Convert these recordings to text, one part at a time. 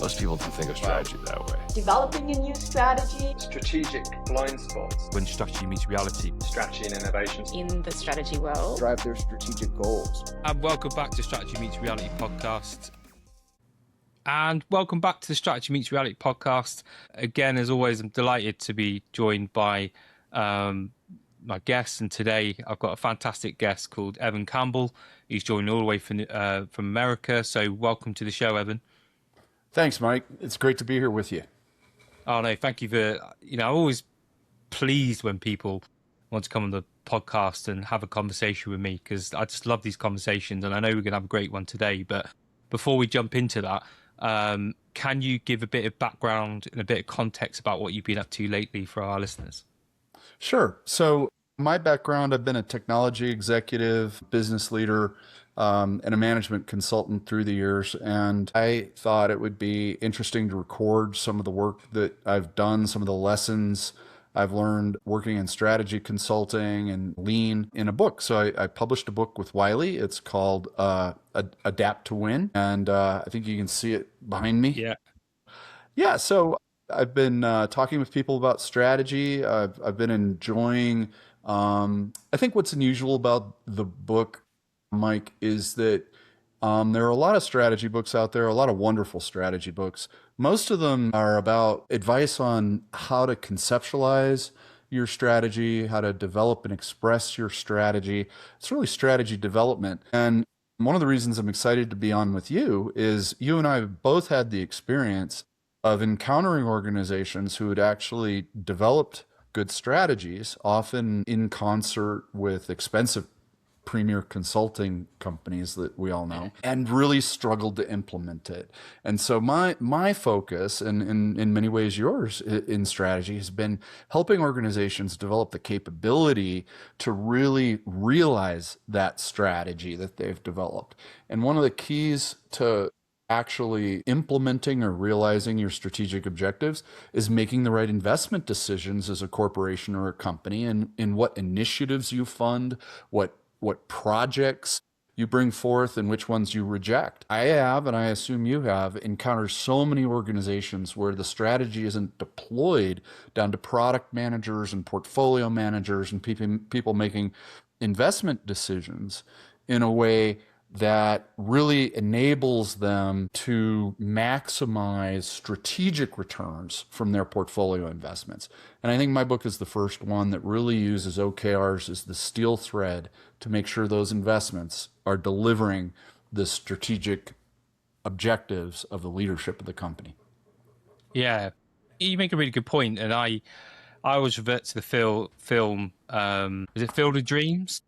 Most people don't think of strategy that way. Developing a new strategy. Strategic blind spots. When strategy meets reality. Strategy and innovations. In the strategy world. Drive their strategic goals. And welcome back to Strategy Meets Reality podcast. And welcome back to the Strategy Meets Reality podcast. Again, as always, I'm delighted to be joined by my guests. And today I've got a fantastic guest called Evan Campbell. He's joining all the way from America. So welcome to the show, Evan. Thanks, Mike. It's great to be here with you. Oh, no, thank you for, I'm always pleased when people want to come on the podcast and have a conversation with me, because I just love these conversations, and I know we're going to have a great one today. But before we jump into that, can you give a bit of background and a bit of context about what you've been up to lately for our listeners? Sure. So my background, I've been a technology executive, business leader, and a management consultant through the years. And I thought it would be interesting to record some of the work that I've done, some of the lessons I've learned working in strategy consulting and lean in a book. So I published a book with Wiley. It's called Adapt to Win. And I think you can see it behind me. Yeah. Yeah. So I've been talking with people about strategy. I've been enjoying, I think what's unusual about the book, Mike, is that there are a lot of strategy books out there, a lot of wonderful strategy books. Most of them are about advice on how to conceptualize your strategy, how to develop and express your strategy. It's really strategy development. And one of the reasons I'm excited to be on with you is you and I have both had the experience of encountering organizations who had actually developed good strategies, often in concert with expensive premier consulting companies that we all know, and really struggled to implement it. And so my focus, and in many ways yours in strategy, has been helping organizations develop the capability to really realize that strategy that they've developed. And one of the keys to actually implementing or realizing your strategic objectives is making the right investment decisions as a corporation or a company, and in what initiatives you fund, what projects you bring forth, and which ones you reject. I have, and I assume you have, encountered so many organizations where the strategy isn't deployed down to product managers and portfolio managers and people making investment decisions in a way that really enables them to maximize strategic returns from their portfolio investments. And I think my book is the first one that really uses OKRs as the steel thread to make sure those investments are delivering the strategic objectives of the leadership of the company. Yeah, you make a really good point. And I always revert to the film, is it Field of Dreams?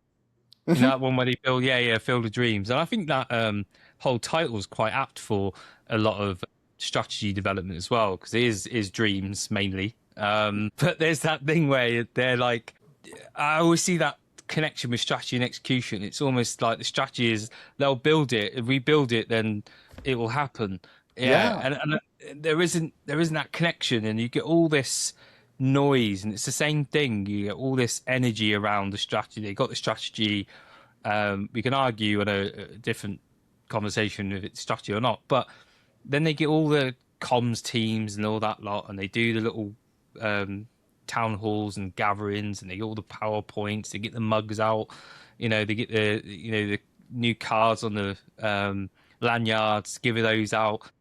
That one where they build, Field of Dreams. And I think that whole title is quite apt for a lot of strategy development as well, because it is dreams mainly. But there's that thing where they're like, I always see that connection with strategy and execution. It's almost like the strategy is they'll build it, if we build it, then it will happen. Yeah. And there isn't that connection, and you get all this noise, and it's the same thing. You get all this energy around the strategy. They got the strategy. We can argue on a different conversation if it's strategy or not, but then they get all the comms teams and all that lot, and they do the little town halls and gatherings, and they get all the PowerPoints. They get the mugs out. They get the new cards on the lanyards. Give those out.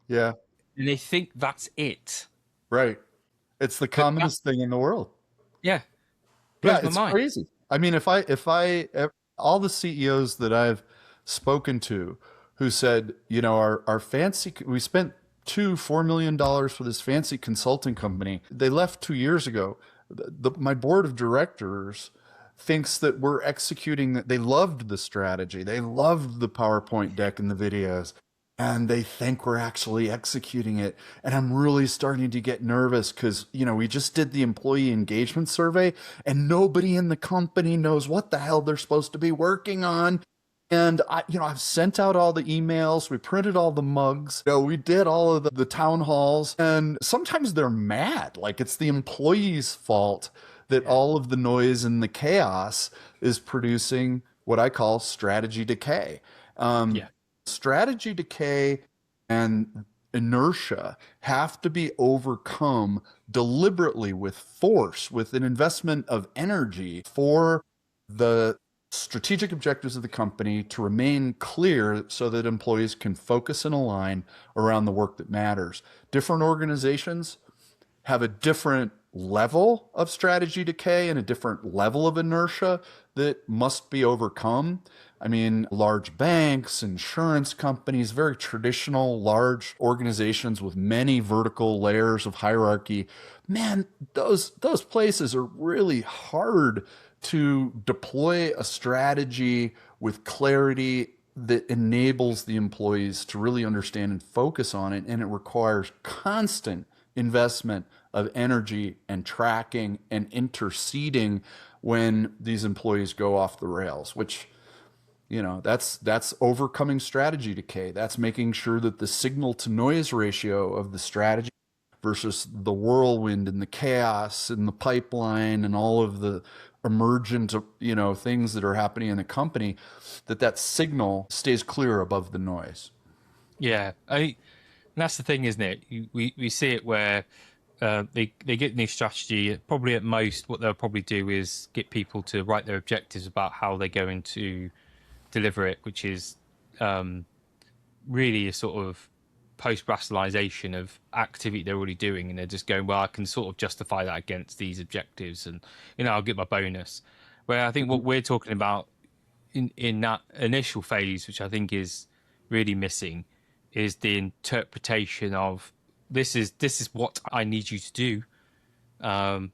Yeah, and they think that's it. Right. It's the commonest thing in the world. Yeah. It's crazy. I mean, if all the CEOs that I've spoken to who said, our fancy, we spent $4 million for this fancy consulting company. They left 2 years ago. My board of directors thinks that we're executing, that they loved the strategy. They loved the PowerPoint deck and the videos. And they think we're actually executing it. And I'm really starting to get nervous because, we just did the employee engagement survey and nobody in the company knows what the hell they're supposed to be working on. And I've sent out all the emails. We printed all the mugs. We did all of the town halls. And sometimes they're mad. Like it's the employee's fault that all of the noise and the chaos is producing what I call strategy decay. Strategy decay and inertia have to be overcome deliberately with force, with an investment of energy for the strategic objectives of the company to remain clear so that employees can focus and align around the work that matters. Different organizations have a different level of strategy decay and a different level of inertia that must be overcome. I mean, large banks, insurance companies, very traditional large organizations with many vertical layers of hierarchy. Man, those places are really hard to deploy a strategy with clarity that enables the employees to really understand and focus on it. And it requires constant investment of energy and tracking and interceding when these employees go off the rails, which, you know, that's overcoming strategy decay. That's making sure that the signal to noise ratio of the strategy versus the whirlwind and the chaos and the pipeline and all of the emergent, you know, things that are happening in the company, that signal stays clear above the noise. Yeah, that's the thing, isn't it? We see it where they get new strategy. Probably at most, what they'll probably do is get people to write their objectives about how they're going to deliver it, which is really a sort of post-rationalization of activity they're already doing, and they're just going, well, I can sort of justify that against these objectives, and you know, I'll get my bonus. Where I think what we're talking about in that initial phase, which I think is really missing, is the interpretation of this is what I need you to do. How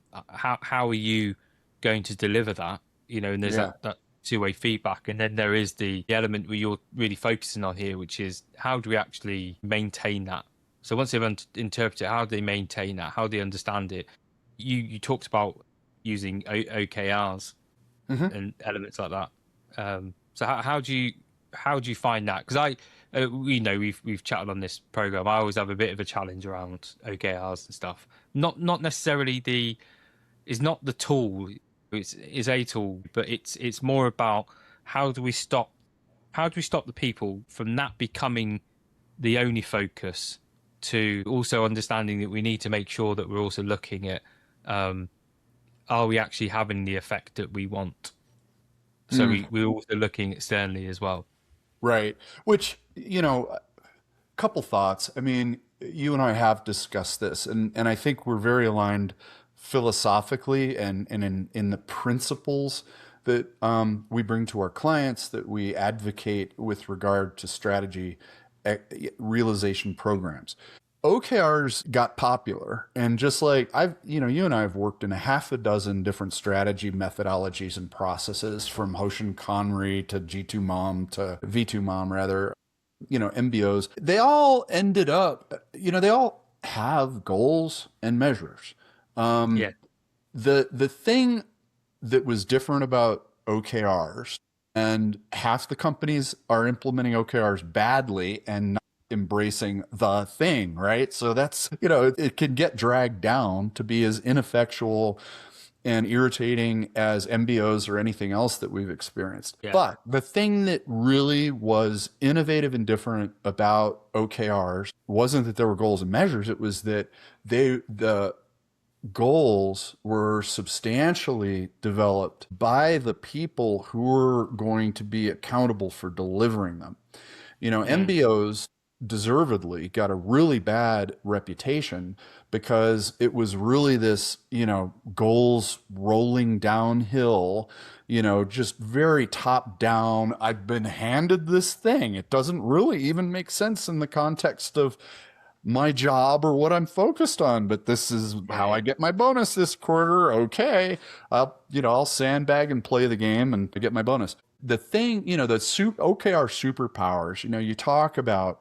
are you going to deliver that? You know, and there's that two-way feedback, and then there is the element where you're really focusing on here, which is how do we actually maintain that? So once they've interpreted it, how do they maintain that? How do they understand it? You talked about using OKRs and elements like that. So how do you find that? Because we know we've chatted on this program. I always have a bit of a challenge around OKRs and stuff. Not necessarily is not the tool. It's a tool, but it's more about how do we stop the people from that becoming the only focus, to also understanding that we need to make sure that we're also looking at are we actually having the effect that we want? So we're also looking externally as well. Right. Which, you know, a couple thoughts. I mean, you and I have discussed this, and I think we're very aligned philosophically and in the principles that we bring to our clients, that we advocate with regard to strategy realization programs. OKRs got popular, and just like you and I have worked in a half a dozen different strategy methodologies and processes, from Hoshin Conry to G2Mom to V2Mom rather, you know, MBOs. They all ended up, you know, they all have goals and measures. The thing that was different about OKRs, and half the companies are implementing OKRs badly and not embracing the thing, right? So that's, you know, it can get dragged down to be as ineffectual and irritating as MBOs or anything else that we've experienced. Yeah. But the thing that really was innovative and different about OKRs wasn't that there were goals and measures. It was that the goals were substantially developed by the people who were going to be accountable for delivering them. You know, MBOs deservedly got a really bad reputation because it was really this, you know, goals rolling downhill, you know, just very top down. I've been handed this thing. It doesn't really even make sense in the context of my job or what I'm focused on, but this is how I get my bonus this quarter. Okay. I'll sandbag and play the game and get my bonus. The thing, you know, the OKR superpowers, you know, you talk about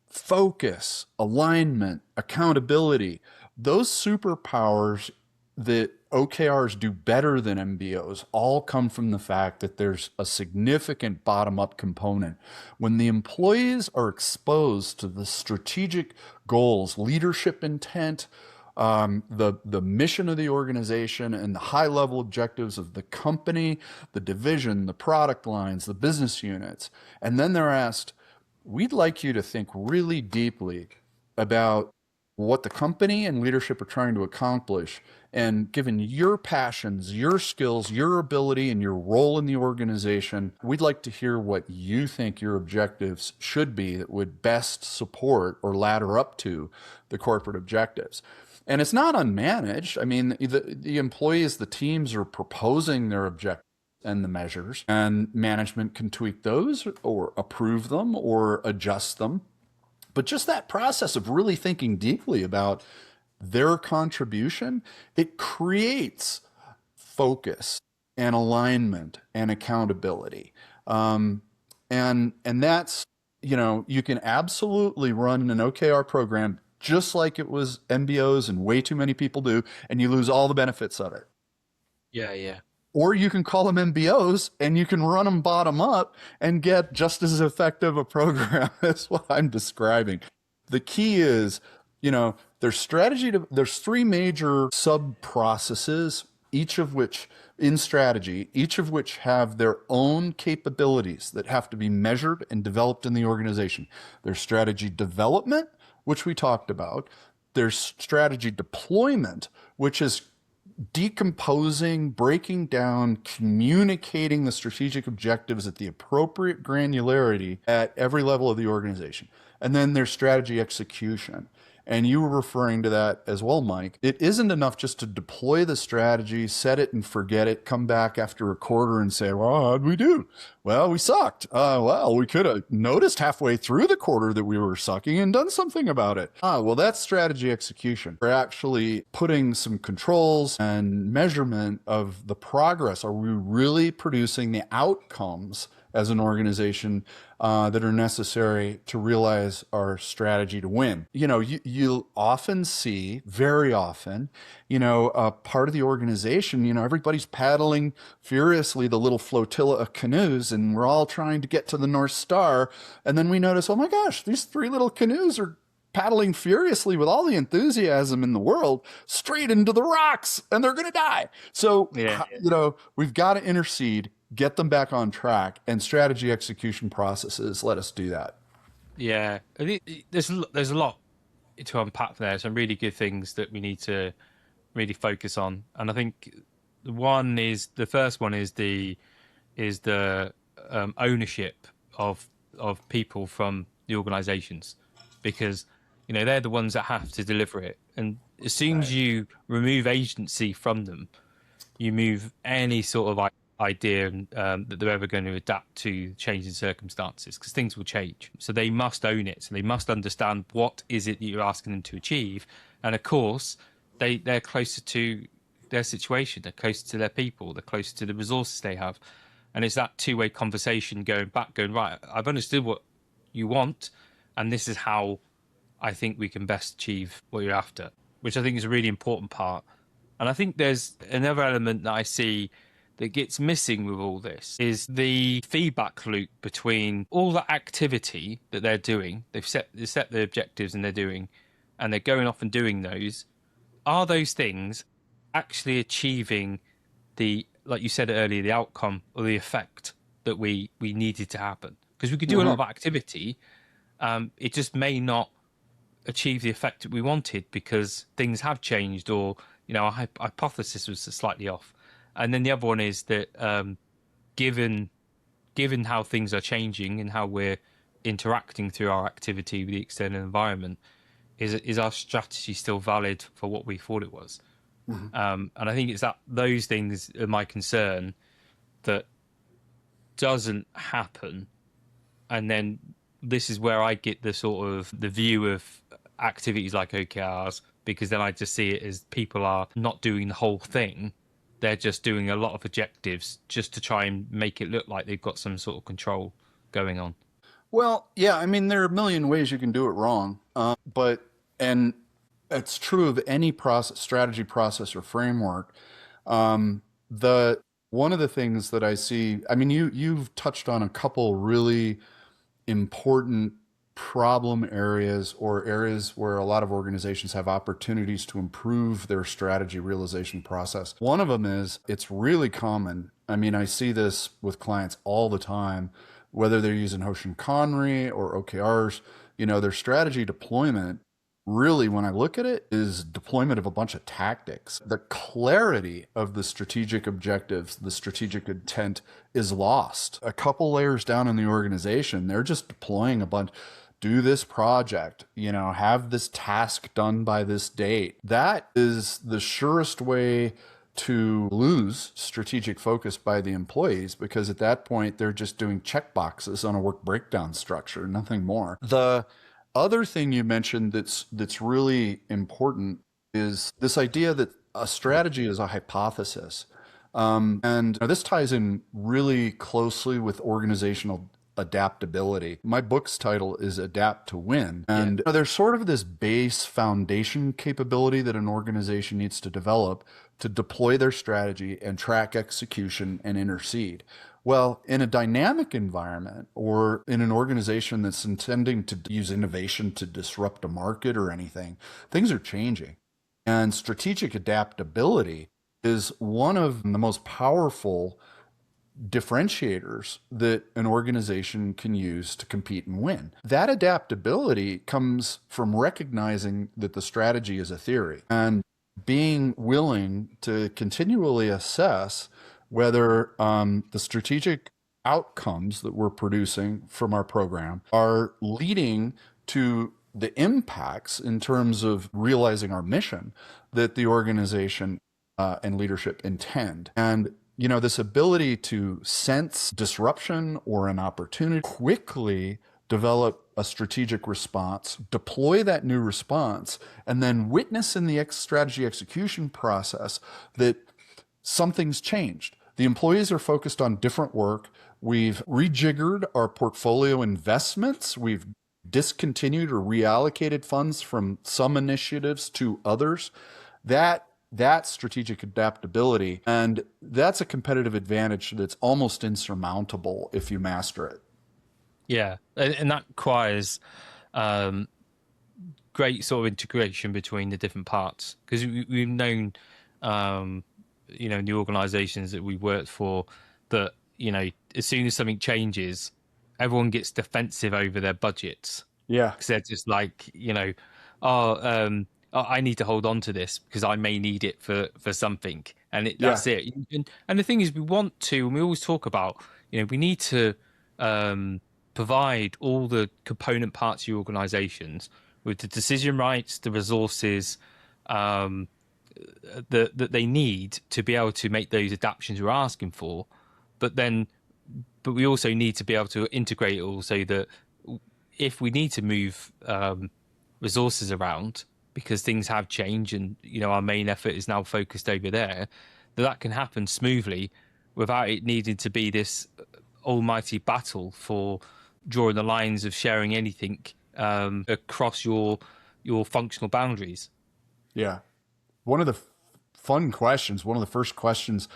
focus, alignment, accountability. Those superpowers that OKRs do better than MBOs all come from the fact that there's a significant bottom-up component. When the employees are exposed to the strategic goals, leadership intent, the mission of the organization, and the high-level objectives of the company, the division, the product lines, the business units, and then they're asked, we'd like you to think really deeply about what the company and leadership are trying to accomplish. And given your passions, your skills, your ability, and your role in the organization, we'd like to hear what you think your objectives should be that would best support or ladder up to the corporate objectives. And it's not unmanaged. I mean, the employees, the teams are proposing their objectives and the measures, and management can tweak those or approve them or adjust them. But just that process of really thinking deeply about their contribution, it creates focus and alignment and accountability. And that's, you can absolutely run an OKR program just like it was MBOs and way too many people do, and you lose all the benefits of it. Yeah. Or you can call them MBOs and you can run them bottom up and get just as effective a program as what I'm describing. The key is, there's there's three major sub processes, each of which have their own capabilities that have to be measured and developed in the organization. There's strategy development, which we talked about. There's strategy deployment, which is decomposing, breaking down, communicating the strategic objectives at the appropriate granularity at every level of the organization. And then there's strategy execution. And you were referring to that as well, Mike. It isn't enough just to deploy the strategy, set it and forget it, come back after a quarter and say, well, how'd we do? Well, we sucked. Well, we could have noticed halfway through the quarter that we were sucking and done something about it. Well, that's strategy execution. We're actually putting some controls and measurement of the progress. Are we really producing the outcomes as an organization that are necessary to realize our strategy to win? You'll often see, very often, part of the organization, everybody's paddling furiously the little flotilla of canoes, and we're all trying to get to the North Star. And then we notice, oh my gosh, these three little canoes are paddling furiously with all the enthusiasm in the world straight into the rocks, and they're going to die. So, we've got to intercede, get them back on track, and strategy execution processes let us do that. Yeah, there's a lot to unpack there. Some really good things that we need to really focus on, and I think the first one is the ownership of people from the organizations, because they're the ones that have to deliver it, and as soon as you remove agency from them, you move any sort of idea that they're ever going to adapt to changing circumstances, because things will change. So they must own it. So they must understand what is it that you're asking them to achieve. And of course, they're closer to their situation, they're closer to their people, they're closer to the resources they have. And it's that two-way conversation going, right, I've understood what you want, and this is how I think we can best achieve what you're after, which I think is a really important part. And I think there's another element that I see that gets missing with all this is the feedback loop between all the activity that they're doing. They've set the objectives and they're going off and doing those. Are those things actually achieving like you said earlier, the outcome or the effect that we needed to happen? Because we could do a lot of activity. It just may not achieve the effect that we wanted because things have changed, or our hypothesis was slightly off. And then the other one is that given how things are changing and how we're interacting through our activity with the external environment, is our strategy still valid for what we thought it was? And I think it's that those things are my concern that doesn't happen. And then this is where I get the sort of the view of activities like OKRs, because then I just see it as people are not doing the whole thing. They're just doing a lot of objectives just to try and make it look like they've got some sort of control going on. Well, yeah, I mean, there are a million ways you can do it wrong. And it's true of any strategy process or framework. One of the things that I see, I mean, you've touched on a couple really important problem areas, or areas where a lot of organizations have opportunities to improve their strategy realization process. One of them is, it's really common. I mean, I see this with clients all the time, whether they're using Hoshin Conry or OKRs, their strategy deployment really, when I look at it, is deployment of a bunch of tactics. The clarity of the strategic objectives, the strategic intent is lost. A couple layers down in the organization, they're just deploying a bunch. Do this project, have this task done by this date. That is the surest way to lose strategic focus by the employees, because at that point they're just doing check boxes on a work breakdown structure, nothing more. The other thing you mentioned that's really important is this idea that a strategy is a hypothesis. And this ties in really closely with organizational adaptability. My book's title is Adapt to Win. And there's sort of this base foundation capability that an organization needs to develop to deploy their strategy and track execution and intercede. Well, in a dynamic environment or in an organization that's intending to use innovation to disrupt a market or anything, things are changing. And strategic adaptability is one of the most powerful differentiators that an organization can use to compete and win. That adaptability comes from recognizing that the strategy is a theory and being willing to continually assess whether the strategic outcomes that we're producing from our program are leading to the impacts in terms of realizing our mission that the organization and leadership intend. And this ability to sense disruption or an opportunity, quickly develop a strategic response, deploy that new response, and then witness in the strategy execution process that something's changed. The employees are focused on different work. We've rejiggered our portfolio investments. We've discontinued or reallocated funds from some initiatives to others. That's strategic adaptability, and that's a competitive advantage that's almost insurmountable if you master it. Yeah, and that requires great sort of integration between the different parts, because we've known, in the organizations that we worked for, that as soon as something changes, everyone gets defensive over their budgets. Yeah, because they're just like, I need to hold on to this because I may need it for something, and that's it. And the thing is, we want to, and we always talk about, we need to provide all the component parts of your organizations with the decision rights, the resources that they need to be able to make those adaptations we're asking for. But we also need to be able to integrate it all, so that if we need to move resources around because things have changed and our main effort is now focused over there, that can happen smoothly without it needing to be this almighty battle for drawing the lines of sharing anything across your functional boundaries. Yeah. One of the fun questions, one of the first questions,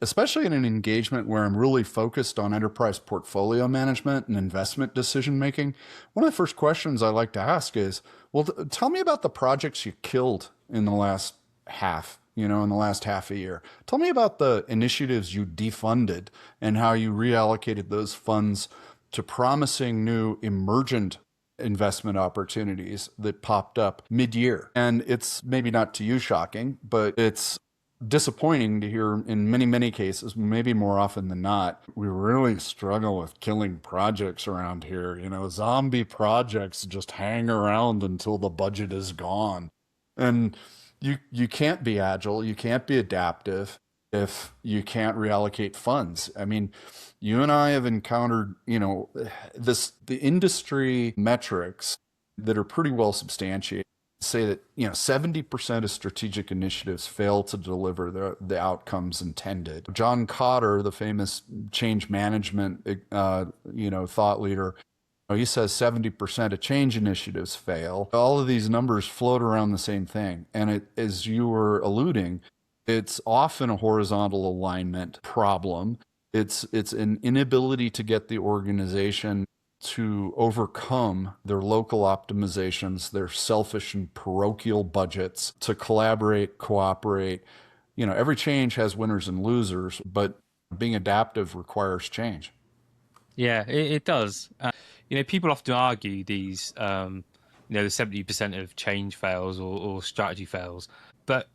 especially in an engagement where I'm really focused on enterprise portfolio management and investment decision making, one of the first questions I like to ask is, well, tell me about the projects you killed in the last half, in the last half a year. Tell me about the initiatives you defunded and how you reallocated those funds to promising new emergent investment opportunities that popped up mid-year. And it's maybe not to you shocking, but it's disappointing to hear in many, many cases, maybe more often than not, we really struggle with killing projects around here. Zombie projects just hang around until the budget is gone. And you can't be agile, you can't be adaptive if you can't reallocate funds. I mean, you and I have encountered, the industry metrics that are pretty well substantiated say that 70% of strategic initiatives fail to deliver the outcomes intended. John Kotter, the famous change management thought leader, he says 70% of change initiatives fail. All of these numbers float around the same thing, and as you were alluding, it's often a horizontal alignment problem. It's an inability to get the organization to overcome their local optimizations, their selfish and parochial budgets, to collaborate, cooperate. Every change has winners and losers, but being adaptive requires change. Yeah, it does. People often argue these the 70% of change fails or strategy fails. But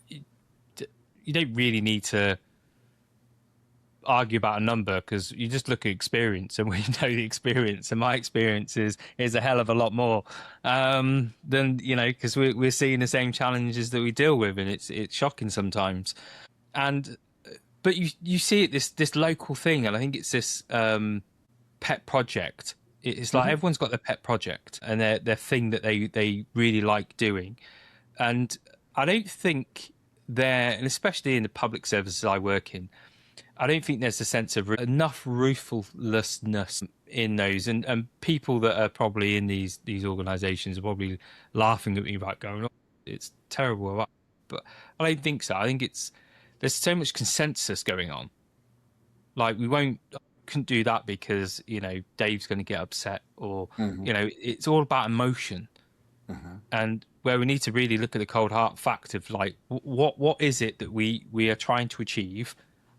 you don't really need to argue about a number, because you just look at experience, and we know the experience, and my experience is a hell of a lot more than because we're seeing the same challenges that we deal with, and it's shocking sometimes. And but you see it, this local thing, and I think it's this pet project. It's like everyone's got their pet project and their thing that they really like doing. And I don't think and especially in the public services I work in, I don't think there's a sense of enough ruthlessness in those, and people that are probably in these organisations are probably laughing at me about going, "Oh, it's terrible," but I don't think so. I think there's so much consensus going on. Like, couldn't do that because Dave's going to get upset, or it's all about emotion, and where we need to really look at the cold hard fact of like what is it that we are trying to achieve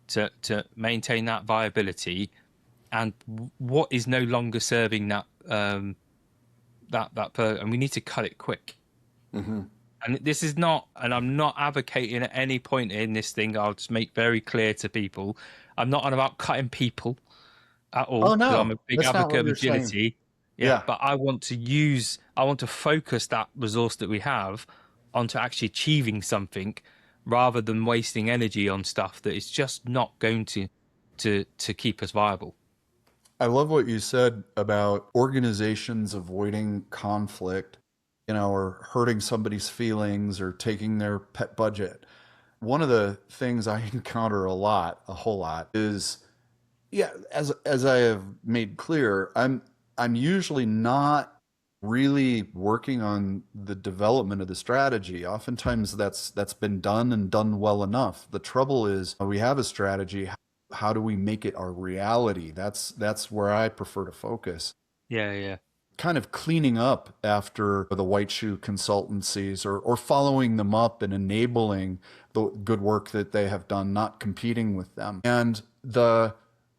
to maintain that viability, and what is no longer serving that and we need to cut it quick. And this is not, and I'm not advocating at any point in this thing, I'll just make very clear to people, I'm not on about cutting people at all. Oh, no, I'm a big advocate of agility. Yeah, but I want to focus that resource that we have onto actually achieving something, rather than wasting energy on stuff that is just not going to keep us viable. I love what you said about organizations avoiding conflict, or hurting somebody's feelings or taking their pet budget. One of the things I encounter a whole lot is, as I have made clear, I'm usually not really working on the development of the strategy. Oftentimes that's been done and done well enough. The trouble is, we have a strategy. How do we make it our reality? That's where I prefer to focus. Yeah. Kind of cleaning up after the white shoe consultancies, or following them up and enabling the good work that they have done, not competing with them. And the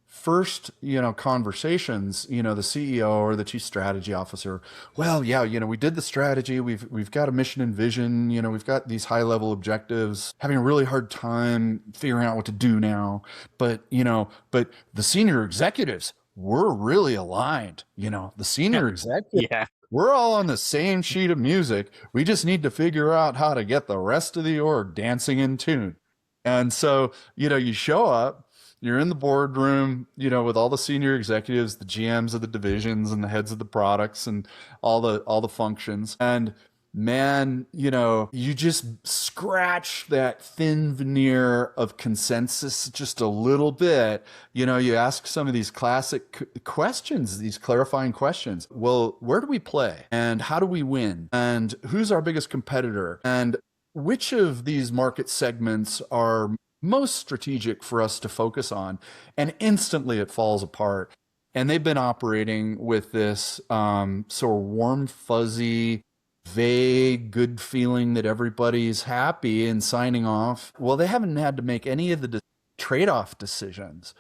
first, conversations, the CEO or the chief strategy officer, well, we did the strategy. We've got a mission and vision. We've got these high level objectives, having a really hard time figuring out what to do now. But the senior executives, we're really aligned. The senior executives, we're all on the same sheet of music. We just need to figure out how to get the rest of the org dancing in tune. And so, you show up, you're in the boardroom, with all the senior executives, the GMs of the divisions and the heads of the products and all the functions. And man, you just scratch that thin veneer of consensus just a little bit. You ask some of these classic questions, these clarifying questions. Well, where do we play? And how do we win? And who's our biggest competitor? And which of these market segments are most strategic for us to focus on? And instantly it falls apart. And they've been operating with this sort of warm, fuzzy, vague, good feeling that everybody's happy and signing off. Well, they haven't had to make any of the trade-off decisions.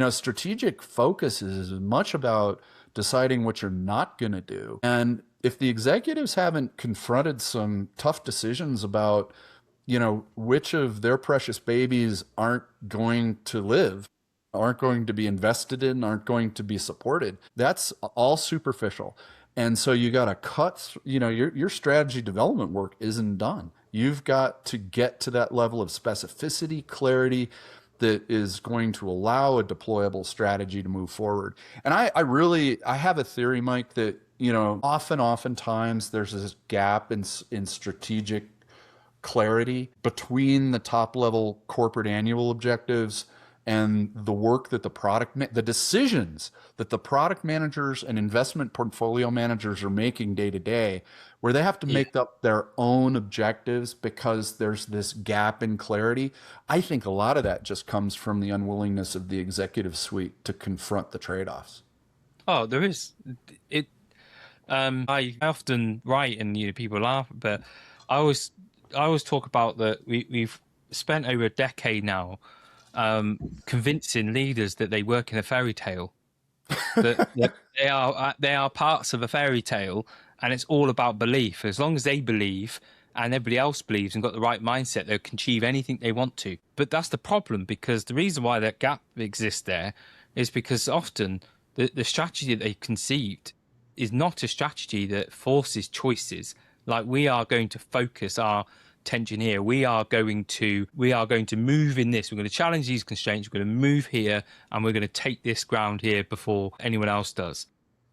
Strategic focus is as much about deciding what you're not going to do. And if the executives haven't confronted some tough decisions about which of their precious babies aren't going to live, aren't going to be invested in, aren't going to be supported, that's all superficial. And so you got to cut, your strategy development work isn't done. You've got to get to that level of specificity, clarity that is going to allow a deployable strategy to move forward. And I have a theory, Mike, that, oftentimes there's this gap in strategic clarity between the top level corporate annual objectives and the work that the decisions that the product managers and investment portfolio managers are making day to day, where they have to make up their own objectives because there's this gap in clarity. I think a lot of that just comes from the unwillingness of the executive suite to confront the trade-offs. Oh, there is. I often write, and people laugh, but I always talk about that we've spent over a decade now convincing leaders that they work in a fairy tale, that they are parts of a fairy tale, And it's all about belief. As long as they believe and everybody else believes and got the right mindset, they can achieve anything they want to. But that's the problem, because the reason why that gap exists there is because often the strategy that they've conceived is not a strategy that forces choices. Like, we are going to focus our attention here. We are going to move in this. We're going to challenge these constraints. We're going to move here, and we're going to take this ground here before anyone else does.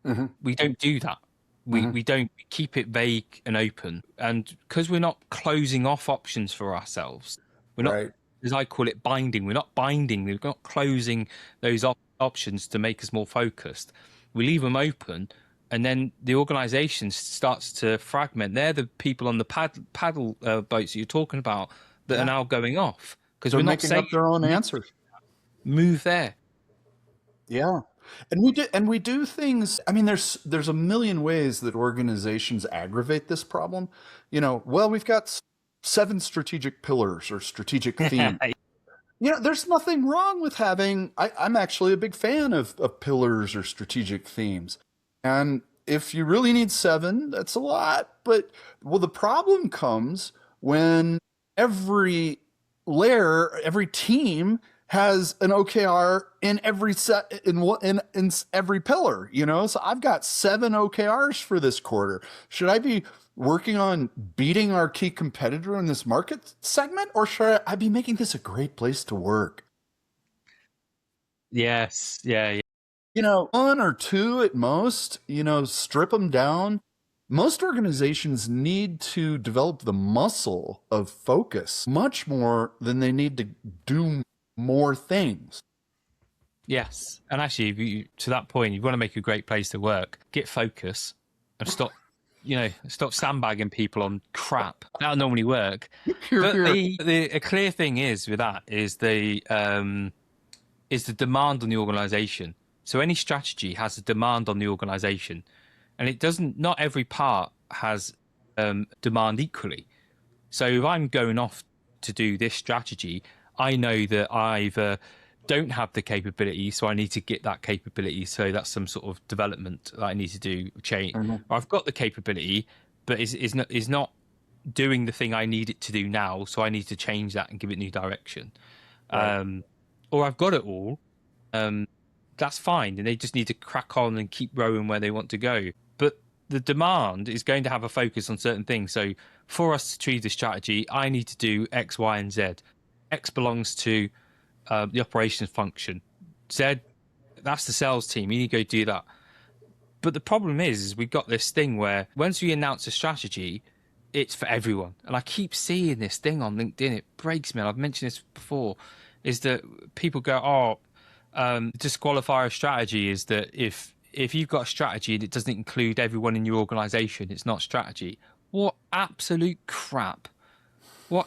Mm-hmm. We don't do that. We don't keep it vague and open. And because we're not closing off options for ourselves, we're not, as I call it, binding. We're not binding. We're not closing those options to make us more focused. We leave them open, and then the organisation starts to fragment. They're the people on the paddle boats that you're talking about that are now going off, because we're not making up their own answers. Move there. Yeah. And we do things. I mean, there's a million ways that organizations aggravate this problem. Well, we've got 7 strategic pillars or strategic themes. There's nothing wrong with having. I'm actually a big fan of pillars or strategic themes. And if you really need 7, that's a lot. But the problem comes when every layer, every team has an OKR in every set in every pillar, So I've got 7 OKRs for this quarter. Should I be working on beating our key competitor in this market segment, or should I be making this a great place to work? Yes. Yeah. 1 or 2 at most, strip them down. Most organizations need to develop the muscle of focus much more than they need to do more things. Yes. And actually, to that point, you want to make a great place to work, get focus, and stop sandbagging people on crap. That'll normally work. But a clear thing is with that is the demand on the organization. So any strategy has a demand on the organization, and it doesn't. Not every part has demand equally. So if I'm going off to do this strategy, I know that I either don't have the capability, so I need to get that capability. So that's some sort of development that I need to do, change. Or I've got the capability, but is not doing the thing I need it to do now, so I need to change that and give it new direction. Right. Or I've got it all. That's fine, and they just need to crack on and keep rowing where they want to go. But the demand is going to have a focus on certain things. So for us to achieve the strategy, I need to do X, Y, and Z. X belongs to the operations function. Z, that's the sales team. You need to go do that. But the problem is we've got this thing where once we announce a strategy, it's for everyone. And I keep seeing this thing on LinkedIn. It breaks me. And I've mentioned this before, is that people go, disqualify a strategy is that if you've got a strategy and it doesn't include everyone in your organization, it's not strategy. What absolute crap. Your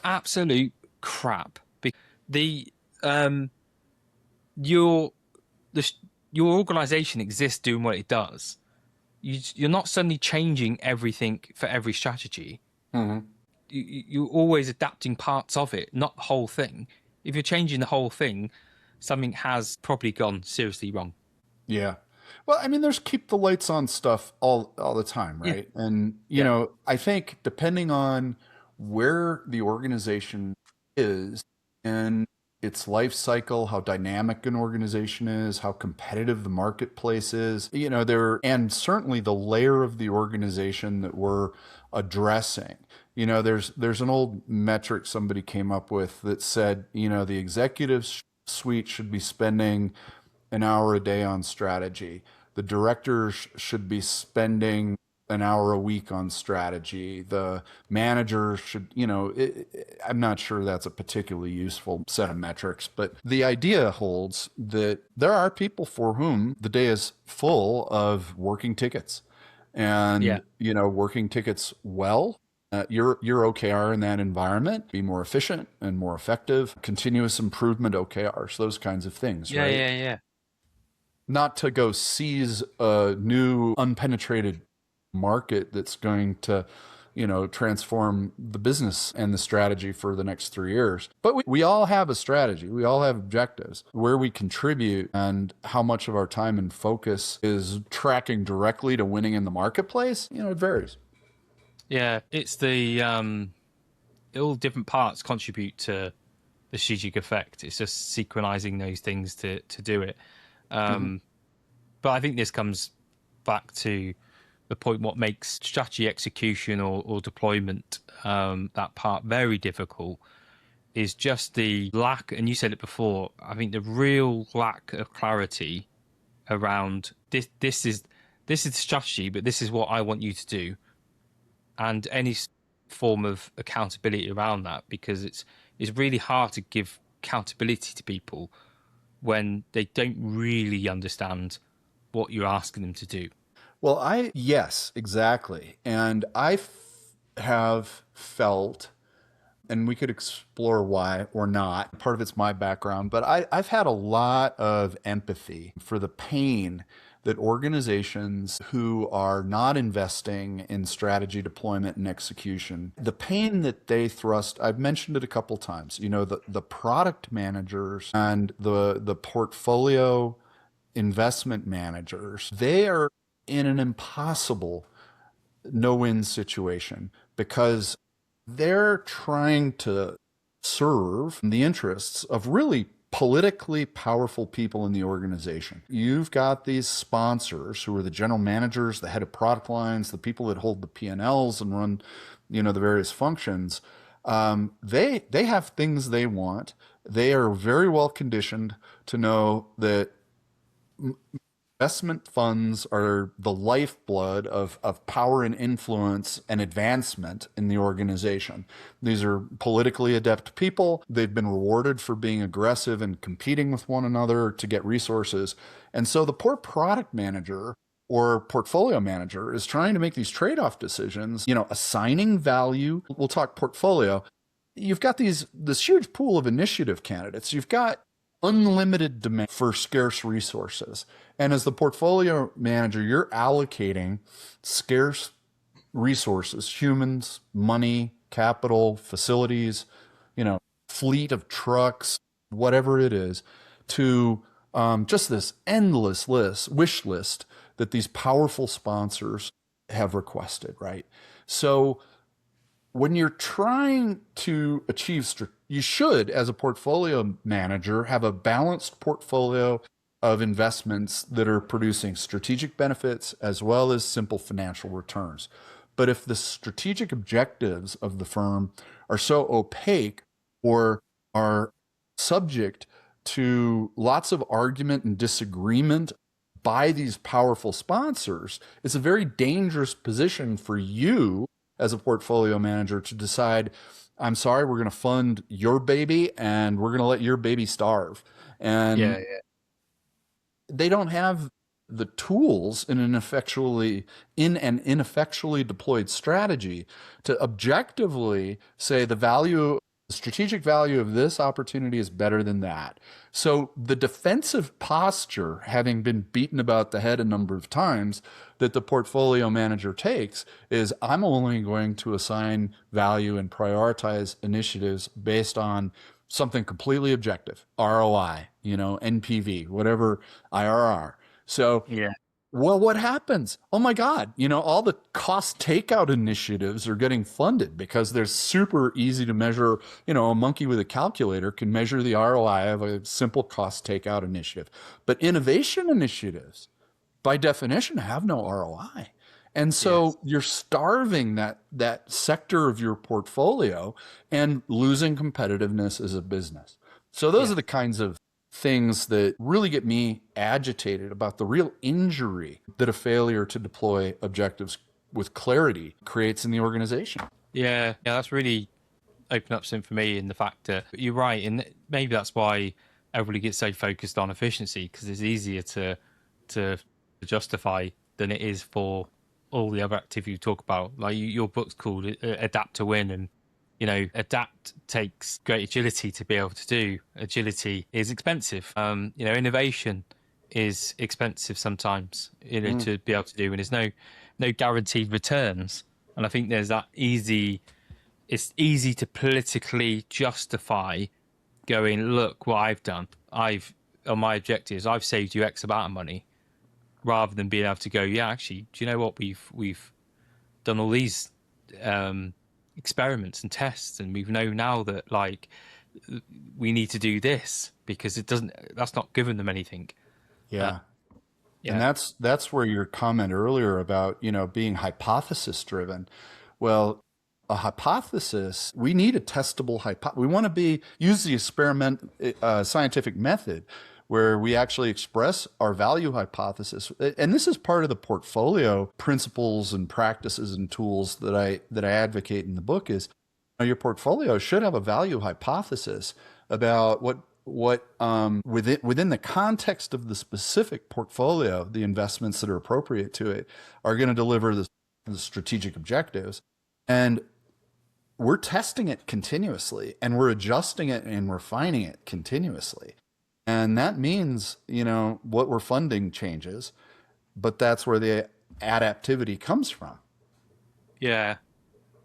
organization exists doing what it does. You're not suddenly changing everything for every strategy. Mm-hmm. You're always adapting parts of it, not the whole thing. If you're changing the whole thing, something has probably gone seriously wrong. Yeah. Well, I mean, there's keep the lights on stuff all the time, right? Yeah. And, I think depending on where the organization is and its life cycle, how dynamic an organization is, how competitive the marketplace is, and certainly the layer of the organization that we're addressing. There's an old metric somebody came up with that said, the executive suite should be spending an hour a day on strategy. The directors should be spending an hour a week on strategy. The manager should, I'm not sure that's a particularly useful set of metrics, but the idea holds that there are people for whom the day is full of working tickets and, working tickets well. Your OKR in that environment, be more efficient and more effective, continuous improvement OKRs, those kinds of things, right? Yeah. Not to go seize a new unpenetrated market that's going to transform the business and the strategy for the next 3 years. But we all have a strategy. We all have objectives. Where we contribute and how much of our time and focus is tracking directly to winning in the marketplace, it varies. Yeah, it's the all different parts contribute to the strategic effect. It's just synchronizing those things to do it. But I think this comes back to the point: what makes strategy execution or deployment, that part, very difficult is just the lack. And you said it before. I think the real lack of clarity around this. This is the strategy, but this is what I want you to do, and any form of accountability around that, because it's really hard to give accountability to people when they don't really understand what you're asking them to do. Well, yes, exactly. And I have felt, and we could explore why or not, part of it's my background, but I've had a lot of empathy for the pain that organizations who are not investing in strategy, deployment, and execution, the pain that they thrust, I've mentioned it a couple times, the product managers and the portfolio investment managers, they are in an impossible no-win situation because they're trying to serve the interests of really politically powerful people in the organization. You've got these sponsors who are the general managers, the head of product lines, the people that hold the P&Ls and run, the various functions. They have things they want. They are very well conditioned to know that investment funds are the lifeblood of power and influence and advancement in the organization. These are politically adept people. They've been rewarded for being aggressive and competing with one another to get resources. And so the poor product manager or portfolio manager is trying to make these trade-off decisions, assigning value. We'll talk portfolio. You've got this huge pool of initiative candidates. You've got unlimited demand for scarce resources. And as the portfolio manager, you're allocating scarce resources, humans, money, capital, facilities, fleet of trucks, whatever it is, to just this endless wish list that these powerful sponsors have requested, right? So when you're trying to achieve, you should, as a portfolio manager, have a balanced portfolio of investments that are producing strategic benefits as well as simple financial returns. But if the strategic objectives of the firm are so opaque or are subject to lots of argument and disagreement by these powerful sponsors, it's a very dangerous position for you as a portfolio manager to decide, I'm sorry, we're going to fund your baby and we're going to let your baby starve. And they don't have the tools in an ineffectually deployed strategy to objectively say the strategic value of this opportunity is better than that. So the defensive posture, having been beaten about the head a number of times, that the portfolio manager takes is, I'm only going to assign value and prioritize initiatives based on something completely objective, ROI, NPV, whatever, IRR. So well, what happens? Oh my God, all the cost takeout initiatives are getting funded because they're super easy to measure. A monkey with a calculator can measure the ROI of a simple cost takeout initiative. But innovation initiatives, by definition, have no ROI. And so you're starving that sector of your portfolio and losing competitiveness as a business. So those are the kinds of things that really get me agitated about the real injury that a failure to deploy objectives with clarity creates in the organization. Yeah, that's really opened up something for me in the fact that you're right. And maybe that's why everybody gets so focused on efficiency, because it's easier to justify than it is for all the other activity you talk about. Like your book's called Adapt to Win, and adapt takes great agility to be able to do. Agility is expensive. Innovation is expensive sometimes, to be able to do, and there's no guaranteed returns And I think there's that it's easy to politically justify going, look what I've done. On my objectives, I've saved you X amount of money, rather than being able to go, yeah, actually, do you know what? We've done all these experiments and tests, and we know now that like we need to do this because that's not giving them anything. Yeah. Yeah. And that's where your comment earlier about, being hypothesis driven. Well, a hypothesis, we need a testable hypothesis. We want to use the scientific method where we actually express our value hypothesis. And this is part of the portfolio principles and practices and tools that I advocate in the book is your portfolio should have a value hypothesis about what within the context of the specific portfolio, the investments that are appropriate to it are going to deliver the strategic objectives. And we're testing it continuously, and we're adjusting it and refining it continuously. And that means, what we're funding changes, but that's where the adaptivity comes from. Yeah.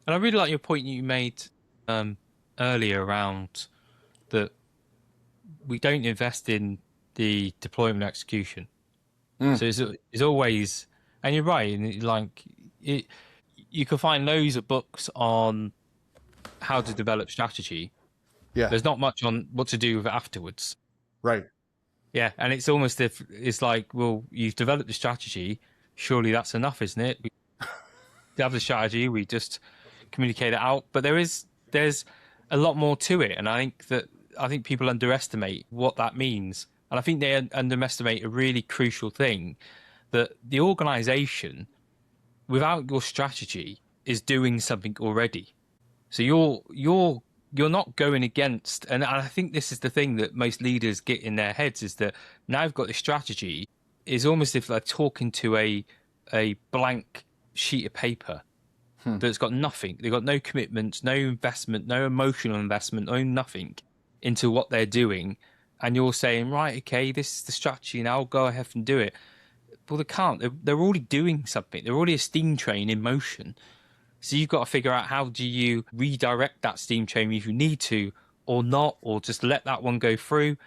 And I really like your point you made earlier around that we don't invest in the deployment execution. So it's always, and you're right, and like you can find loads of books on how to develop strategy. Yeah. There's not much on what to do with it afterwards. Right. Yeah, and it's almost it's like, well, you've developed the strategy, surely that's enough, isn't it? We have the strategy, we just communicate it out, but there's a lot more to it, and I think people underestimate what that means, and I think they underestimate a really crucial thing, that the organization, without your strategy, is doing something already. So you're not going against, and I think this is the thing that most leaders get in their heads, is that now I've got this strategy, is almost if they're talking to a blank sheet of paper that's got nothing. They've got no commitment, no investment, no emotional investment, no nothing into what they're doing. And you're saying, right, okay, this is the strategy now, go ahead and do it. Well, they can't. They're already doing something. They're already a steam train in motion. So you've got to figure out, how do you redirect that steam train if you need to, or not, or just let that one go through.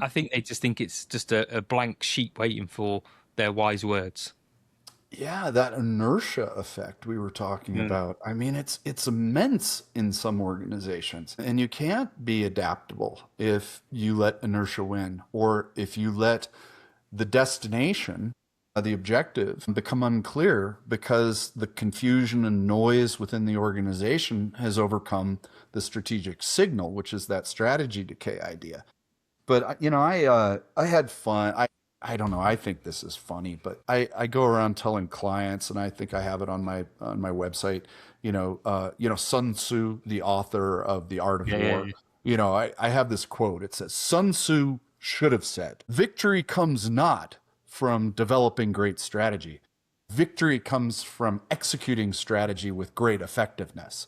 I think they just think it's just a blank sheet waiting for their wise words. Yeah, that inertia effect we were talking about. I mean, it's immense in some organizations, and you can't be adaptable if you let inertia win, or if you let the destination, the objective, become unclear because the confusion and noise within the organization has overcome the strategic signal, which is that strategy decay idea. But I had fun. I don't know. I think this is funny, but I go around telling clients, and I think I have it on my website. Sun Tzu, the author of The Art of War. Yeah. I have this quote. It says, Sun Tzu should have said, "Victory comes not from developing great strategy. Victory comes from executing strategy with great effectiveness."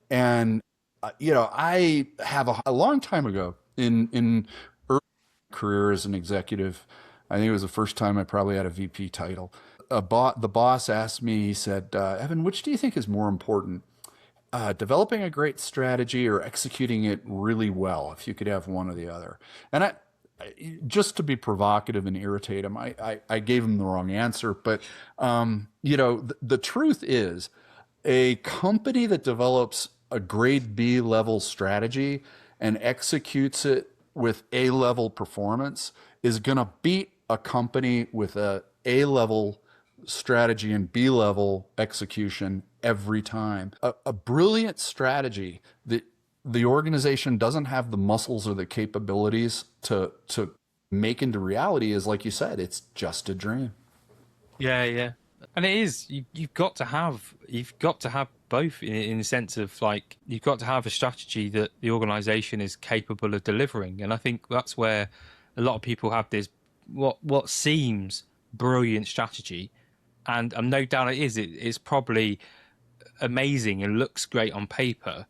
And I have a long time ago in early career as an executive. I think it was the first time I probably had a VP title. The boss asked me, he said, Evan, which do you think is more important? Developing a great strategy or executing it really well, if you could have one or the other? And just to be provocative and irritate him, I gave him the wrong answer. But, the truth is, a company that develops a grade B level strategy and executes it with A level performance is going to beat a company with a level strategy and B level execution every time. A brilliant strategy that the organization doesn't have the muscles or the capabilities to make into reality is, like you said, it's just a dream. Yeah. And it is, you've got to have both in the sense of, like, you've got to have a strategy that the organization is capable of delivering. And I think that's where a lot of people have this, what seems brilliant strategy, and no doubt it is. It's probably amazing and looks great on paper,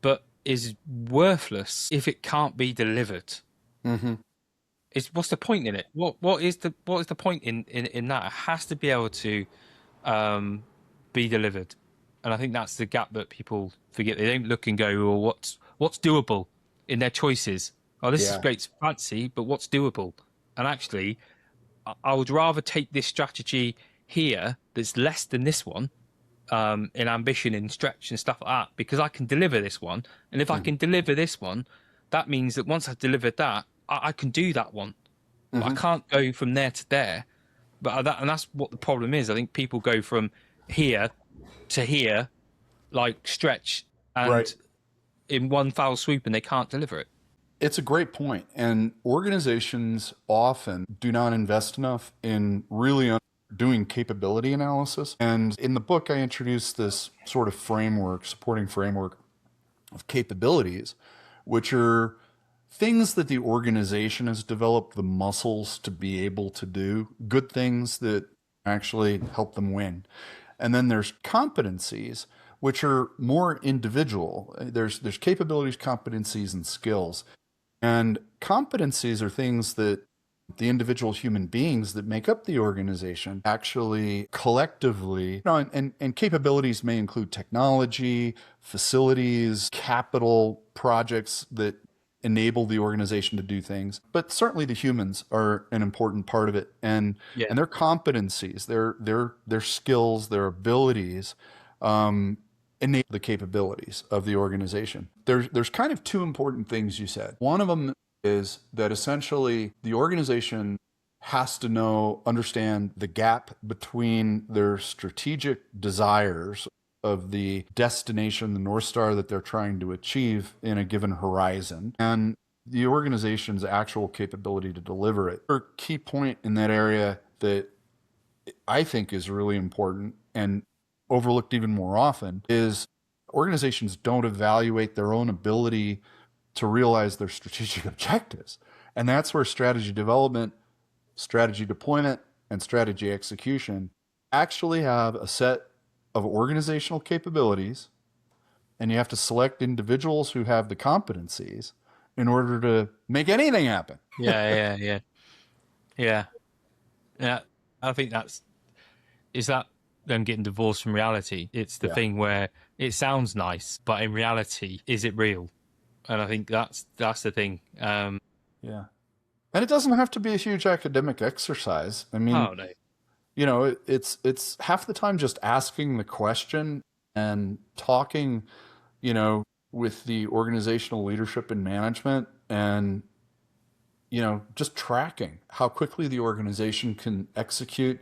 but is worthless if it can't be delivered. What's the point in it? What is the point in that? It has to be able to be delivered. And I think that's the gap that people forget. They don't look and go, well, what's doable in their choices? Oh, this is Yeah. great, fancy, but what's doable? And actually, I would rather take this strategy here that's less than this one, in ambition and stretch and stuff like that, because I can deliver this one. And if I can deliver this one, that means that once I've delivered that, I can do that one. But I can't go from there to there. But and that's what the problem is. I think people go from here to here, like stretch, and Right. in one foul swoop, and they can't deliver it. It's a great point. And organizations often do not invest enough in really doing capability analysis. And in the book, I introduced this sort of framework, supporting framework of capabilities, which are things that the organization has developed the muscles to be able to do, good things that actually help them win. And then there's competencies, which are more individual. There's capabilities, competencies, and skills. And competencies are things that the individual human beings that make up the organization actually collectively, and capabilities may include technology, facilities, capital projects that enable the organization to do things. But certainly the humans are an important part of it. And their competencies, their skills, their abilities, enable the capabilities of the organization. There's kind of two important things you said. One of them is that essentially the organization has to understand the gap between their strategic desires of the destination, the North Star that they're trying to achieve in a given horizon, and the organization's actual capability to deliver it. A key point in that area that I think is really important and overlooked even more often is organizations don't evaluate their own ability to realize their strategic objectives. And that's where strategy development, strategy deployment, and strategy execution actually have a set of organizational capabilities, and you have to select individuals who have the competencies in order to make anything happen. Yeah. I think is that them getting divorced from reality. It's the thing where it sounds nice, but in reality, is it real? And I think that's the thing. Yeah. And it doesn't have to be a huge academic exercise. I mean, Oh no. you know, it's half the time just asking the question and talking, with the organizational leadership and management, and, just tracking how quickly the organization can execute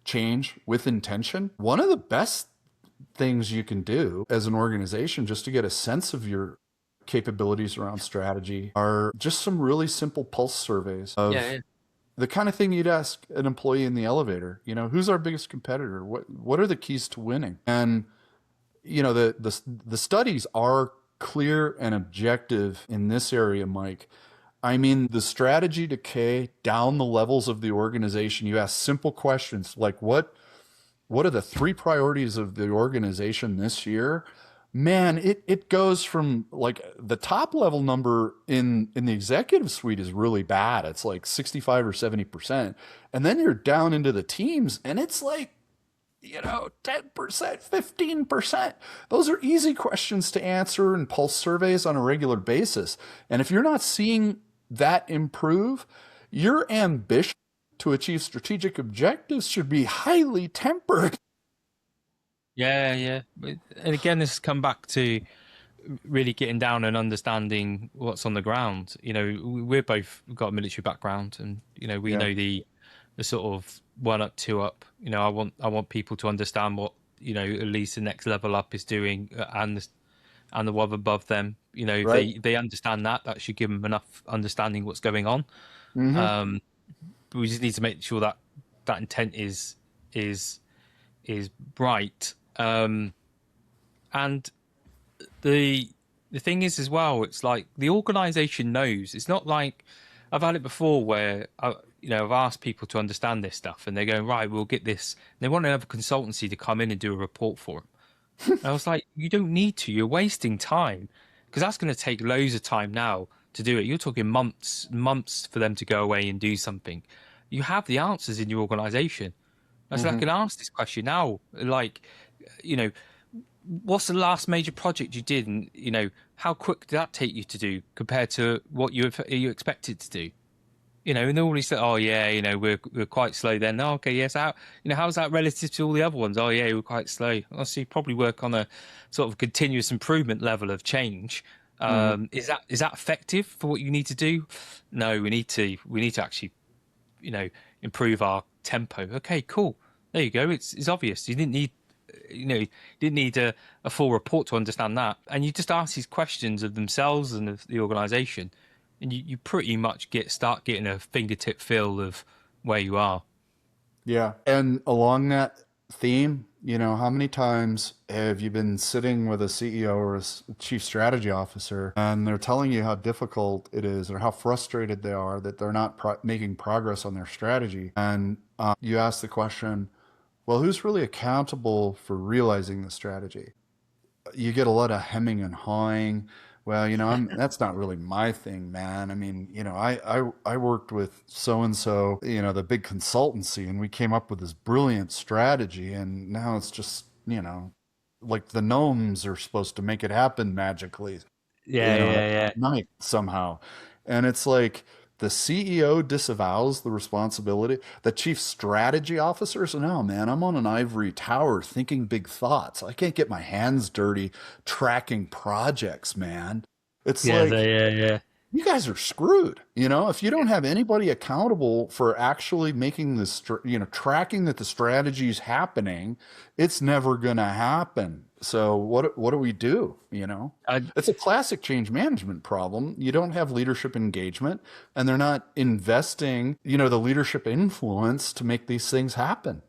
change with intention. One of the best things you can do as an organization just to get a sense of your capabilities around strategy are just some really simple pulse surveys of the kind of thing you'd ask an employee in the elevator. Who's our biggest competitor? What are the keys to winning? And the studies are clear and objective in this area, Mike. I mean, the strategy decay down the levels of the organization. You ask simple questions like, what are the 3 priorities of the organization this year? Man, it goes from like the top level number in the executive suite is really bad. It's like 65 or 70%. And then you're down into the teams and it's like, 10%, 15%. Those are easy questions to answer in pulse surveys on a regular basis. And if you're not seeing that improve, your ambition to achieve strategic objectives should be highly tempered. Yeah. And again, this has come back to really getting down and understanding what's on the ground. We're both got a military background, and we know the sort of 1 up, 2 up. I want people to understand what at least the next level up is doing, and the one above them. If they understand that should give them enough understanding what's going on. But we just need to make sure that intent is bright. And the thing is as well, it's like the organization knows. It's not like I've had it before where I've asked people to understand this stuff and they're going, right, we'll get this. And they want another consultancy to come in and do a report for them. And I was like, you don't need to. You're wasting time, because that's going to take loads of time now to do it. You're talking months for them to go away and do something. You have the answers in your organization. I said, I can ask this question now. Like, what's the last major project you did, and how quick did that take you to do compared to what you expected to do? And they always say, oh yeah, we're quite slow then. Oh, okay, yes. How's that relative to all the other ones? Oh yeah, we're quite slow. Oh, so you probably work on a sort of continuous improvement level of change. Is that effective for what you need to do? No, we need to actually, improve our tempo. Okay, cool. There you go. It's obvious. You didn't need, a full report to understand that. And you just ask these questions of themselves and of the organization, and you pretty much start getting a fingertip feel of where you are. Yeah. And along that theme, how many times have you been sitting with a CEO or a chief strategy officer and they're telling you how difficult it is or how frustrated they are that they're not making progress on their strategy? And you ask the question, well, who's really accountable for realizing the strategy? You get a lot of hemming and hawing. Well, that's not really my thing, man. I mean, I worked with so and so, the big consultancy, and we came up with this brilliant strategy, and now it's just, like the gnomes are supposed to make it happen magically, Yeah. at night somehow. And it's like the CEO disavows the responsibility. The chief strategy officer says, no, man, I'm on an ivory tower thinking big thoughts. I can't get my hands dirty tracking projects, man. It's like, Yeah. you guys are screwed. If you don't have anybody accountable for actually making this, tracking that the strategy is happening, it's never going to happen. So what do we do? It's a classic change management problem. You don't have leadership engagement, and they're not investing, the leadership influence to make these things happen.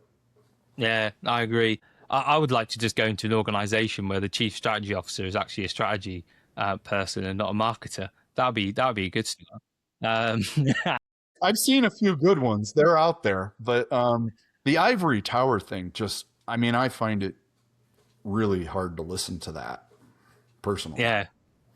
Yeah, I agree. I would like to just go into an organization where the chief strategy officer is actually a strategy person and not a marketer. That'd be a good start. Um, I've seen a few good ones. They're out there, but the ivory tower thing I find it really hard to listen to that personally. yeah,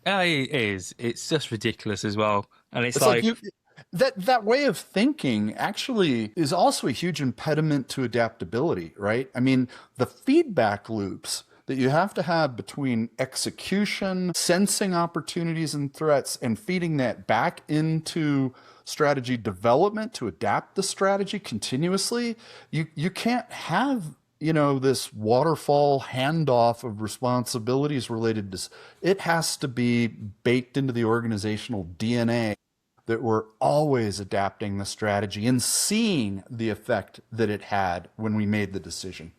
it is. It's just ridiculous as well, and it's It's like like, that way of thinking actually is also a huge impediment to adaptability, right? I mean, the feedback loops that you have to have between execution, sensing opportunities and threats, and feeding that back into strategy development to adapt the strategy continuously. You can't have this waterfall handoff of responsibilities related to it. Has to be baked into the organizational DNA that we're always adapting the strategy and seeing the effect that it had when we made the decision.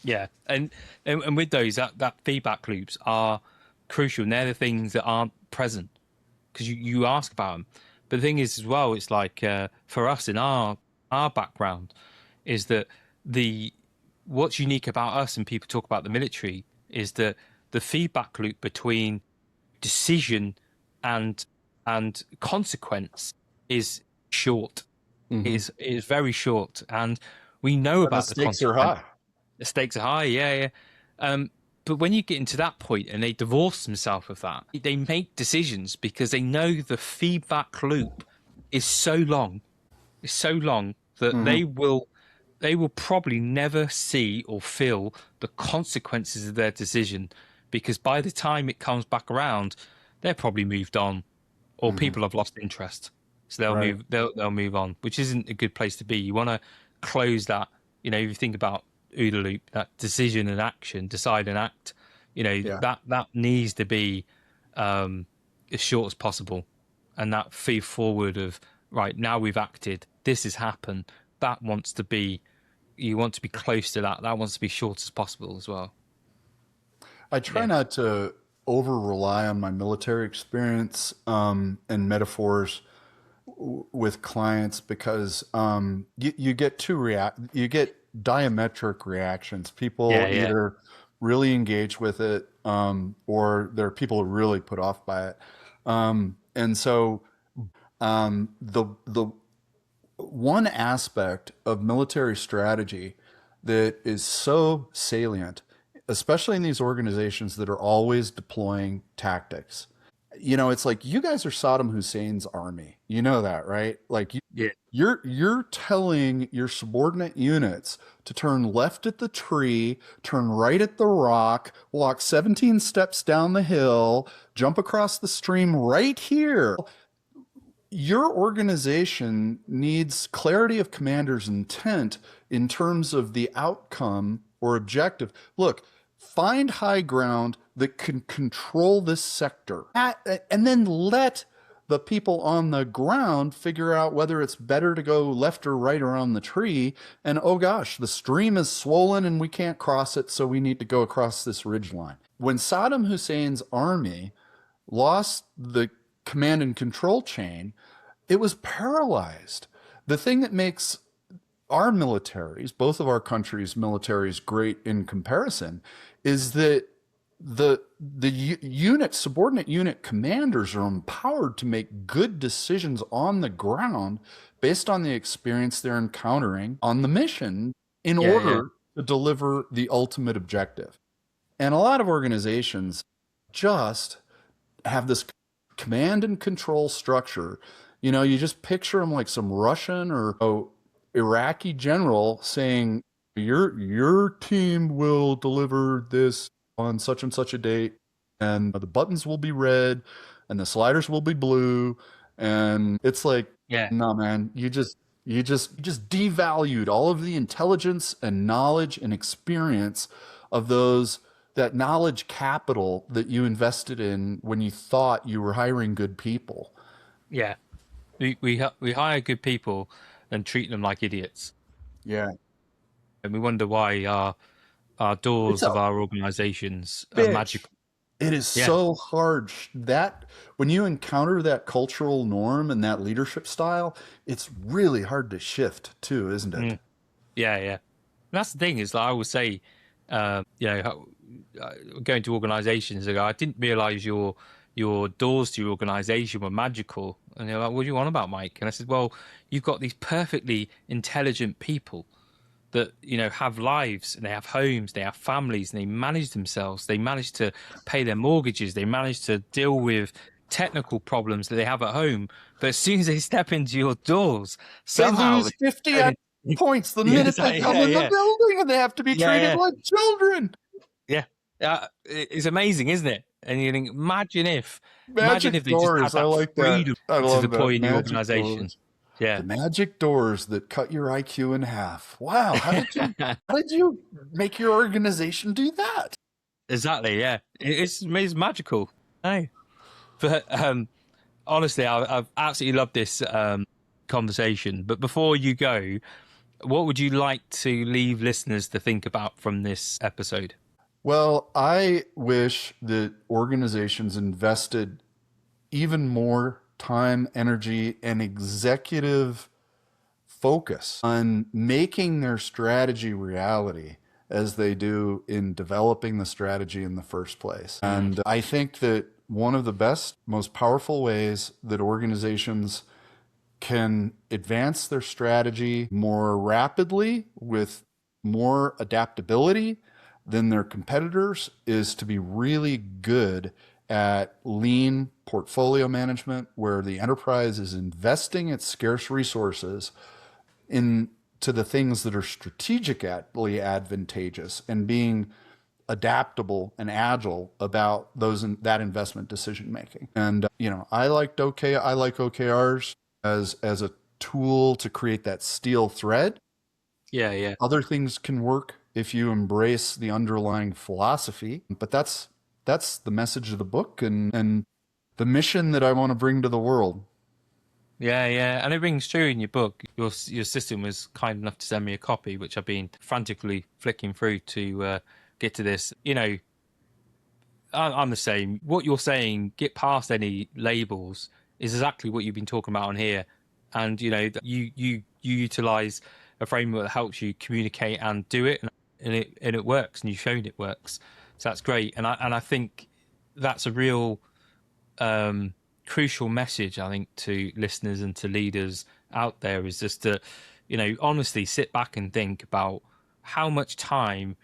yeah, and with those, that feedback loops are crucial, and they're the things that aren't present because you ask about them. But the thing is, as well, it's like for us in our background, is that the what's unique about us, and people talk about the military, is that the feedback loop between decision and consequence is short, Mm-hmm. is very short, and we know And the about the stakes are consequence. high. The stakes are high, yeah. But when you get into that point and they divorce themselves of that, they make decisions because they know the feedback loop is so long, that Mm-hmm. they will probably never see or feel the consequences of their decision, because by the time it comes back around, they're probably moved on, or Mm-hmm. people have lost interest. So Right. they'll move on, which isn't a good place to be. You want to close that. If you think about OODA loop, that decision and action, decide and act, Yeah. that needs to be as short as possible, and that feed forward of, right, now we've acted, this has happened. That wants to be, you want to be close to that. That wants to be short as possible as well. I try Yeah, not to over rely on my military experience and metaphors with clients because you get you get diametric reactions. People yeah. either really engage with it or there are people who are really put off by it. And so the one aspect of military strategy that is so salient, especially in these organizations that are always deploying tactics, it's like you guys are Saddam Hussein's army. You know that, right? Like Yeah. you're telling your subordinate units to turn left at the tree, turn right at the rock, walk 17 steps down the hill, jump across the stream right here. Your organization needs clarity of commander's intent in terms of the outcome or objective. Look, find high ground that can control this sector, and then let the people on the ground figure out whether it's better to go left or right around the tree. And oh gosh, the stream is swollen and we can't cross it, so we need to go across this ridge line. When Saddam Hussein's army lost the command and control chain, it was paralyzed. The thing that makes our militaries, both of our countries' militaries, great in comparison, is that subordinate unit commanders are empowered to make good decisions on the ground based on the experience they're encountering on the mission in order to deliver the ultimate objective. And a lot of organizations just have this command and control structure. You just picture them like some Russian or Iraqi general saying, your team will deliver this on such and such a date, and the buttons will be red, and the sliders will be blue, and it's like, no, man, you just devalued all of the intelligence and knowledge and experience of that knowledge capital that you invested in when you thought you were hiring good people. Yeah. We hire good people and treat them like idiots. Yeah. And we wonder why our doors of our organizations are magical. It is so hard that when you encounter that cultural norm and that leadership style, it's really hard to shift too, isn't it? Yeah. And that's the thing, is like I always say, going to organizations, I didn't realize your doors to your organization were magical. And they're like, what do you want about, Mike? And I said, well, you've got these perfectly intelligent people that, have lives, and they have homes, they have families, and they manage themselves. They manage to pay their mortgages. They manage to deal with technical problems that they have at home. But as soon as they step into your doors, somehow they lose 50 points the minute they come in the building, and they have to be treated like children. Yeah. It's amazing, isn't it? And you think, imagine if they doors, just had that freedom to deploy in your organization. Yeah. The magic doors that cut your IQ in half. Wow. How did you make your organization do that? Exactly. Yeah. It's magical. Hey. But honestly, I've absolutely loved this conversation. But before you go, what would you like to leave listeners to think about from this episode? Well, I wish that organizations invested even more time, energy, and executive focus on making their strategy reality as they do in developing the strategy in the first place. And I think that one of the best, most powerful ways that organizations can advance their strategy more rapidly with more adaptability than their competitors is to be really good at lean portfolio management, where the enterprise is investing its scarce resources into the things that are strategically advantageous, and being adaptable and agile about that investment decision making. And I like OKRs as a tool to create that steel thread. Yeah. Other things can work if you embrace the underlying philosophy, but that's the message of the book and the mission that I want to bring to the world. Yeah, and it rings true in your book. Your assistant was kind enough to send me a copy, which I've been frantically flicking through to get to this. I'm the same. What you're saying, get past any labels, is exactly what you've been talking about on here. And you utilize a framework that helps you communicate and do it, and it works, and you've shown it works. So that's great. And I think that's a real crucial message, I think, to listeners and to leaders out there, is just to, honestly sit back and think about how much time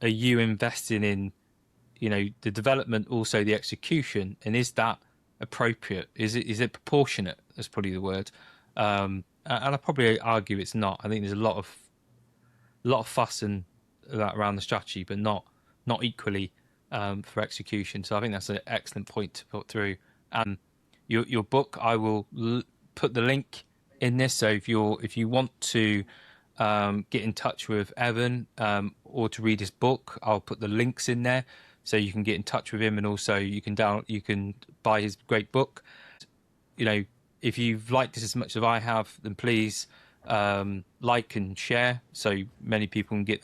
are you investing in, the development, also the execution, and is that appropriate? Is it proportionate? That's probably the word. And I probably argue it's not. I think there's a lot of fuss and that around the strategy, but not equally for execution. So I think that's an excellent point to put through. And your book, I will put the link in this. So if you want to get in touch with Evan or to read his book, I'll put the links in there so you can get in touch with him, and also you can buy his great book. You know, if you've liked this as much as I have, then please like and share so many people can get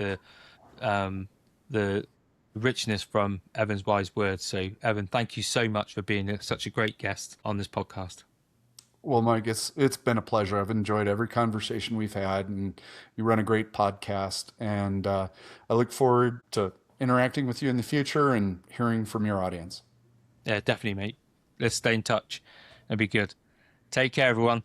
the richness from Evan's wise words. So Evan, thank you so much for being such a great guest on this podcast. Well, Mike, it's been a pleasure. I've enjoyed every conversation we've had, and you run a great podcast. And I look forward to interacting with you in the future and hearing from your audience. Yeah, definitely, mate. Let's stay in touch and be good. Take care, everyone.